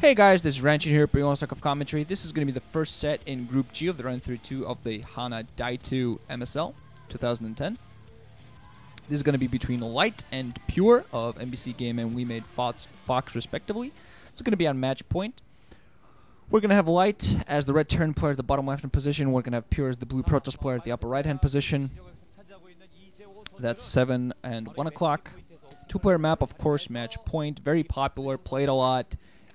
Hey guys, this is Ranchin here, bringing on stock of commentary. This is going to be the first set in Group G of the Ro32 of the Hana Daetoo MSL 2010. This is going to be between Light and Pure of NBC Game and We Made Fox respectively. It's going to be on match point. We're going to have Light as the red Terran player at the bottom left-hand position. We're going to have Pure as the blue protoss player at the upper right-hand position. That's 7 and 1 o'clock. Two-player map, of course, match point. Very popular, played a lot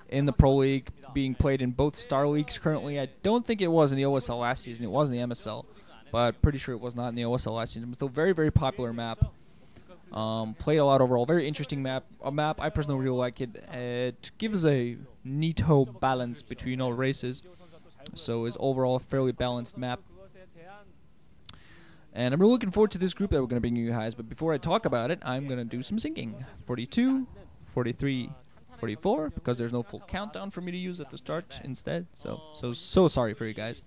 in the Pro League, being played in both Star Leagues currently. I don't think it was in the OSL last season. It was in the MSL, but pretty sure it was not in the OSL last season. But still very, very popular map. Played a lot overall. Very interesting map. A map I personally really like it. It gives a neato balance between all races. So it's overall a fairly balanced map. And I'm really looking forward to this group that we're going to bring you guys. But before I talk about it, I'm going to do some syncing. 42, 43, 44, because there's no full countdown for me to use at the start instead. So sorry for you guys.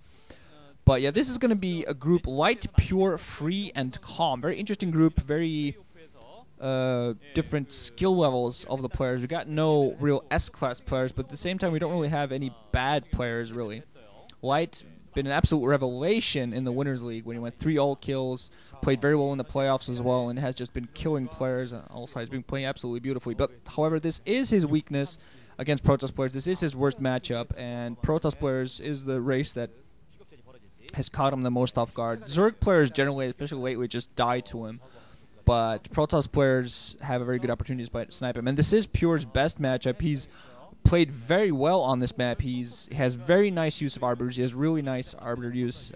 But yeah, this is going to be a group Light, Pure, Free, and Calm. Very interesting group. Very different skill levels of the players. We got no real S-class players, but at the same time, we don't really have any bad players, really. Light been an absolute revelation in the Winners League when he went 3 all kills, played very well in the playoffs as well, and has just been killing players. Also, he's been playing absolutely beautifully. But however, this is his weakness against Protoss players. This is his worst matchup, and Protoss players is the race that has caught him the most off guard. Zerg players generally, especially lately, just die to him. But Protoss players have a very good opportunity to snipe him. And this is Pure's best matchup. He's played very well on this map. He has very nice use of arbiters. He has really nice arbiter use.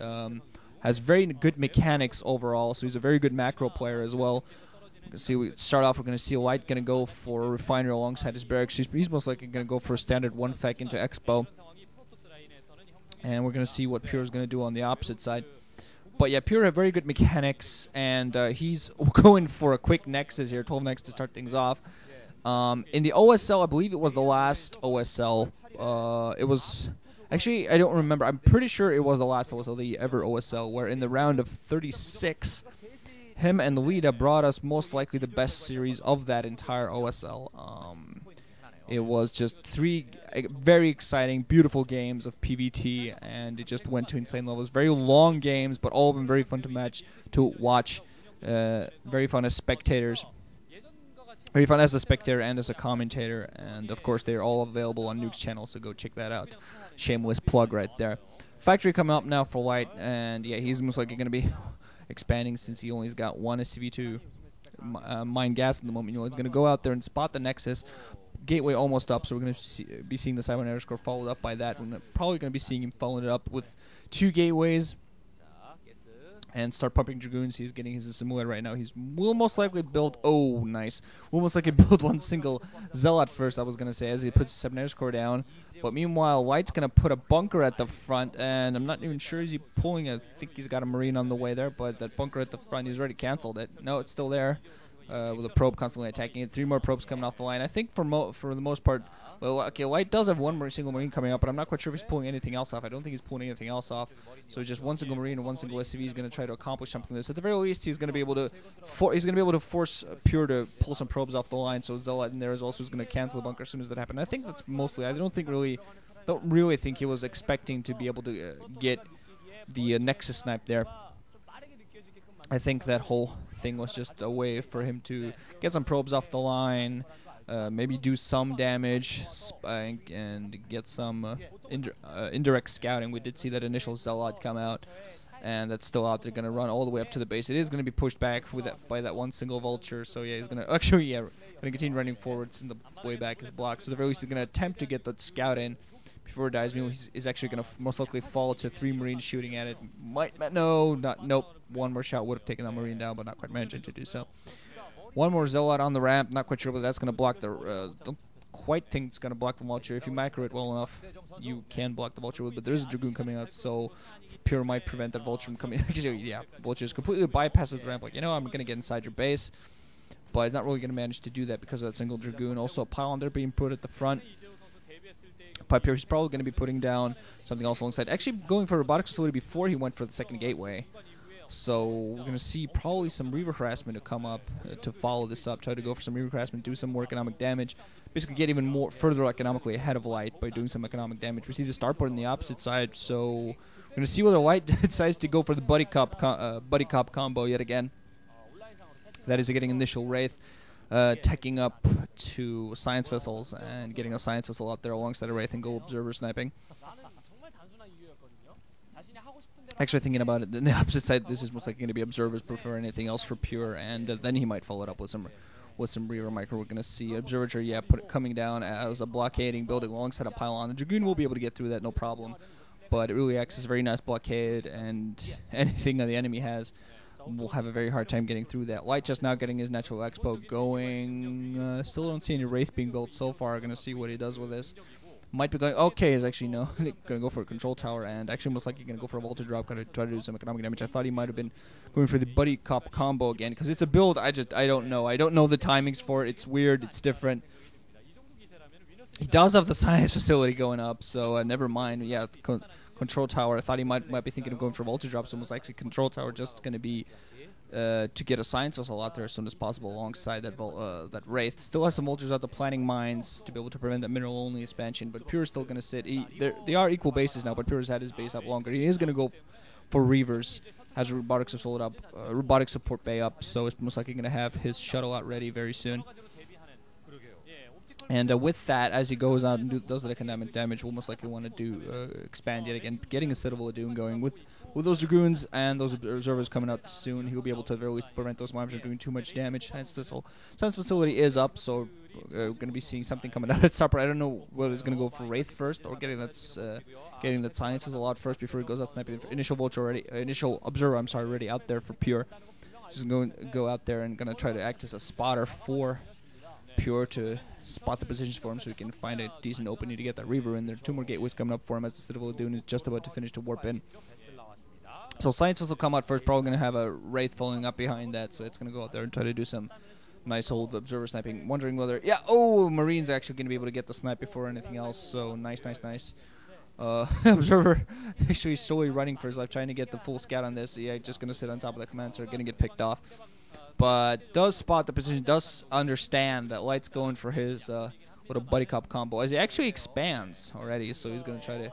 Has very good mechanics overall. So he's a very good macro player as well. We start off. We're going to see Light going to go for a Refinery alongside his barracks. He's most likely going to go for a standard 1-fec into Expo. And we're going to see what Pure is going to do on the opposite side. But yeah, Pure have very good mechanics, and he's going for a quick Nexus here, 12 Nexus to start things off. In the OSL, I believe it was the last OSL. It was actually, I don't remember. I'm pretty sure it was the last OSL, the ever OSL, where in the round of 36, him and Lita brought us most likely the best series of that entire OSL. It was just 3 very exciting, beautiful games of PvT, and it just went to insane levels. Very long games, but all of them very fun to watch. Very fun as spectators. Very fun as a spectator and as a commentator, and of course they're all available on Nuke's channel, so go check that out. Shameless plug right there. Factory coming up now for Light, and yeah, he's most likely going to be expanding since he only's got 1 SCV2 mine gas at the moment. You know, he's going to go out there and spot the Nexus. Gateway almost up, so we're going to be seeing the Cyber Air score followed up by that. We're probably going to be seeing him following it up with 2 gateways and start pumping Dragoons. He's getting his simulator right now. Will most likely build... Oh, nice. Will most likely build 1 single Zealot first, I was going to say, as he puts 7 air score down. But meanwhile, Light's going to put a bunker at the front, and I'm not even sure is he pulling I think he's got a Marine on the way there, but that bunker at the front, he's already canceled it. No, it's still there. With a probe constantly attacking it. 3 more probes coming off the line. I think for the most part, well, okay, Light does have 1 single Marine coming up, but I'm not quite sure if he's pulling anything else off. I don't think he's pulling anything else off. So it's just 1 single Marine and 1 single SCV. He's going to try to accomplish something. This at the very least, he's going to be able to force Pure to pull some probes off the line. So Zealot in there as well. So he's going to cancel the bunker as soon as that happens. I think that's mostly. I don't really think he was expecting to be able to get the Nexus snipe there. I think that whole thing was just a way for him to get some probes off the line, maybe do some damage, and get some indirect scouting. We did see that initial Zealot come out, and that's still out there, going to run all the way up to the base. It is going to be pushed back by that 1 single Vulture, so yeah, he's going to actually, yeah, going to continue running forwards, and the way back is blocked. So the very least, he's going to attempt to get the scout in before it dies. He's actually going to most likely fall to 3 Marines shooting at it. Nope. 1 more shot would have taken that Marine down, but not quite managing to do so. 1 more Zealot on the ramp. Not quite sure whether that's going to block the... don't quite think it's going to block the Vulture. If you macro it well enough, you can block the Vulture with, but there's a Dragoon coming out, so Pure might prevent that Vulture from coming. Actually, yeah, Vulture just completely bypasses the ramp. Like, I'm going to get inside your base, but not really going to manage to do that because of that single Dragoon. Also, a pylon there being put at the front. Pipe here, he's probably going to be putting down something else alongside. Actually, going for a robotics facility before he went for the 2nd gateway. So we're going to see probably some Reaver harassment to come up to follow this up. Try to go for some Reaver harassment, do some more economic damage. basically get even more further economically ahead of Light by doing some economic damage. We see the starport on the opposite side, so we're gonna see whether Light decides to go for the buddy cop combo yet again. That is getting initial Wraith, teching up to Science Vessels and getting a Science Vessel out there alongside a Wraith and go Observer sniping. Actually, thinking about it, on the opposite side, this is most likely going to be Observers prefer anything else for Pure, and then he might follow it up with some Reaver Micro. We're going to see Observatory, yeah, coming down as a blockading building alongside a pylon. The Dragoon will be able to get through that, no problem, but it really acts as a very nice blockade, and anything that the enemy has will have a very hard time getting through that. Light just now getting his natural expo going. Still don't see any Wraith being built so far. Going to see what he does with this. Might be going, okay, is actually no, going to go for a control tower, and actually most likely going to go for a voltage drop, going to try to do some economic damage. I thought he might have been going for the buddy cop combo again, because it's a build I don't know. I don't know the timings for it. It's weird, it's different. He does have the science facility going up, so never mind. Yeah, control tower. I thought he might be thinking of going for voltage drops, so most likely control tower just going to be to get a science vessel out there as soon as possible alongside that Wraith. Still has some vultures out there planning mines to be able to prevent that mineral-only expansion, but Pure is still going to sit. They are equal bases now, but Pure has had his base up longer. He is going to go for Reavers, has robotics robotic support bay up, so it's most likely going to have his shuttle out ready very soon. And with that, as he goes out and does the economic damage, we'll most likely want to do expand yet again, getting a Citadel of Doom going. With those Dragoons and those Observers coming out soon, he'll be able to at the very least prevent those mobs from doing too much damage. Science Facility is up, so we're going to be seeing something coming out at Starport. I don't know whether it's going to go for Wraith first or getting that Sciences a lot first before he goes out sniping. Initial Observer, I'm sorry, already out there for Pure. Just going to go out there and going to try to act as a spotter for Pure to spot the positions for him so he can find a decent opening to get that Reaver in there. 2 more gateways coming up for him as the Citadel of Doom is just about to finish to warp in. So Sciences will come out first, probably going to have a Wraith following up behind that, so it's going to go out there and try to do some nice old Observer sniping. Wondering whether, yeah, oh, Marine's actually going to be able to get the snipe before anything else, so nice. Observer actually slowly running for his life, trying to get the full scout on this. Yeah, just going to sit on top of the command center, going to get picked off. But does spot the position, does understand that Light's going for his little buddy cop combo as he actually expands already, so he's going to try to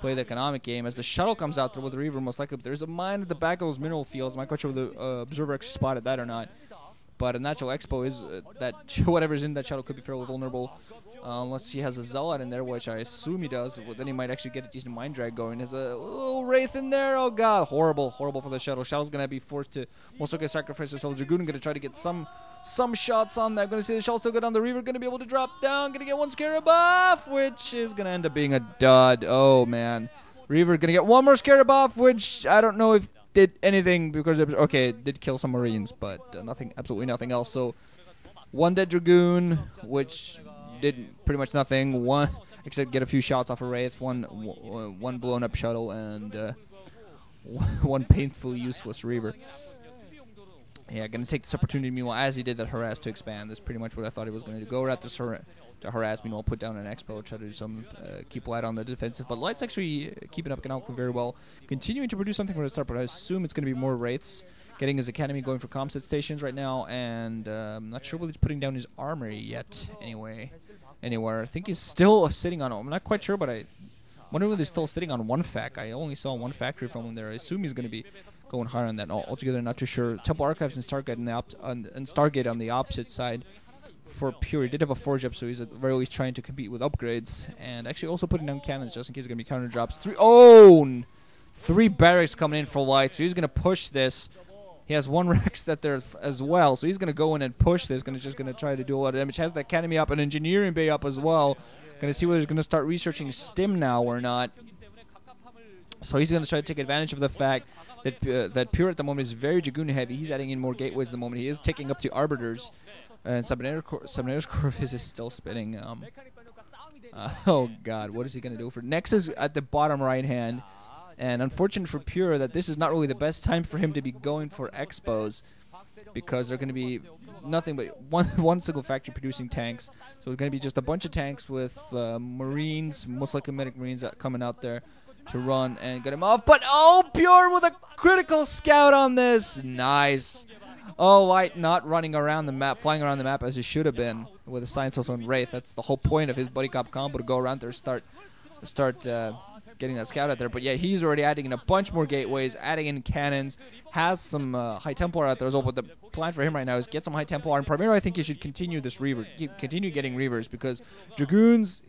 play the economic game. As the shuttle comes out there with the Reaver, most likely there's a mine at the back of those mineral fields. I'm not quite sure whether the Observer actually spotted that or not. But a natural expo is that whatever's in that shuttle could be fairly vulnerable unless he has a Zealot in there, which I assume he does. Well, then he might actually get a decent Mind Drag going. There's a little Wraith in there. Oh god, horrible for the shuttle. Shuttle's going to be forced to most likely sacrifice herself. Dragoon going to try to get some shots on that. Going to see the shuttle still good on the Reaver. Going to be able to drop down. Going to get one Scarab off, which is going to end up being a dud. Oh man. Reaver going to get one more Scarab off, which I don't know if did anything because it did kill some Marines, but absolutely nothing else. So 1 dead Dragoon, which did pretty much nothing. One except get a few shots off a Wraith. One blown up shuttle and 1 painfully useless Reaver. Yeah, gonna take this opportunity meanwhile as he did that harass to expand. That's pretty much what I thought he was gonna do. Go at this to harass, meanwhile put down an expo, try to do some keep Light on the defensive. But Light's actually keeping up economically very well, continuing to produce something from the start. But I assume it's gonna be more Wraiths. Getting his academy going for comset stations right now, and I'm not sure whether he's putting down his armory yet. Anywhere. I think he's still sitting on. I'm not quite sure, but I wonder whether he's still sitting on 1 fac. I only saw 1 factory from him there. I assume he's gonna be going higher on that. Altogether, not too sure. Temple Archives and Stargate on the opposite side for Pure. He did have a forge up, so he's at the very least trying to compete with upgrades, and actually also putting down cannons just in case there's gonna be counter drops. 3 barracks coming in for Light, so he's gonna push this. He has 1 Rex that there as well, so he's gonna go in and push this. Just gonna try to do a lot of damage. Has the academy up, an engineering bay up as well. Gonna see whether he's gonna start researching stim now or not. So he's gonna try to take advantage of the fact that Pure at the moment is very Dragoon heavy. He's adding in more gateways at the moment. He is taking up to Arbiters. And Subnator's Corvus is still spinning. Oh god, what is he going to do? For Nex is at the bottom right hand. And unfortunate for Pure that this is not really the best time for him to be going for expos, because they're going to be nothing but one single factory producing tanks. So it's going to be just a bunch of tanks with Marines, most likely medic Marines coming out there to run and get him off. But oh, Pure with a critical scout on this. Nice. Oh, White not running around the map, flying around the map as he should have been with a Science also on Wraith. That's the whole point of his buddy cop combo, to go around there, start getting that scout out there. But yeah, he's already adding in a bunch more gateways, adding in cannons, has some High Templar out there as well. But the plan for him right now is get some High Templar, and primarily I think he should continue this Reaver, continue getting Reavers, because Dragoons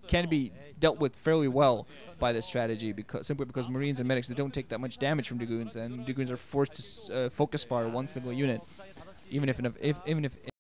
can be dealt with fairly well by this strategy, simply because Marines and Medics, they don't take that much damage from Dragoons, and Dragoons are forced to focus fire one single unit, even if